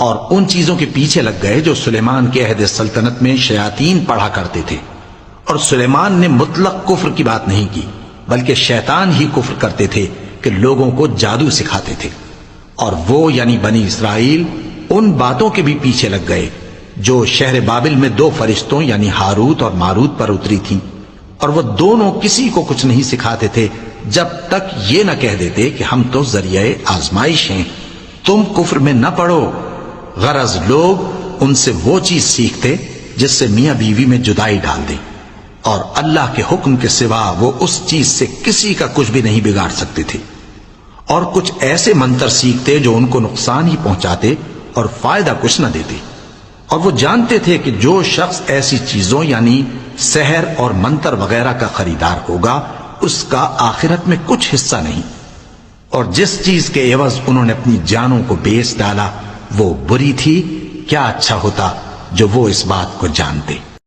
اور ان چیزوں کے پیچھے لگ گئے جو سلیمان کے عہد سلطنت میں شیاطین پڑھا کرتے تھے، اور سلیمان نے مطلق کفر کی بات نہیں کی، بلکہ شیطان ہی کفر کرتے تھے کہ لوگوں کو جادو سکھاتے تھے۔ اور وہ یعنی بنی اسرائیل ان باتوں کے بھی پیچھے لگ گئے جو شہر بابل میں 2 فرشتوں یعنی ہاروت اور ماروت پر اتری تھیں، اور وہ دونوں کسی کو کچھ نہیں سکھاتے تھے جب تک یہ نہ کہہ دیتے کہ ہم تو ذریعہ آزمائش ہیں، تم کفر میں نہ پڑو۔ غرض لوگ ان سے وہ چیز سیکھتے جس سے میاں بیوی میں جدائی ڈال دیں، اور اللہ کے حکم کے سوا وہ اس چیز سے کسی کا کچھ بھی نہیں بگاڑ سکتے تھے، اور کچھ ایسے منتر سیکھتے جو ان کو نقصان ہی پہنچاتے اور فائدہ کچھ نہ دیتے۔ اور وہ جانتے تھے کہ جو شخص ایسی چیزوں یعنی سحر اور منتر وغیرہ کا خریدار ہوگا اس کا آخرت میں کچھ حصہ نہیں، اور جس چیز کے عوض انہوں نے اپنی جانوں کو بیچ ڈالا وہ بری تھی۔ کیا اچھا ہوتا جو وہ اس بات کو جانتے۔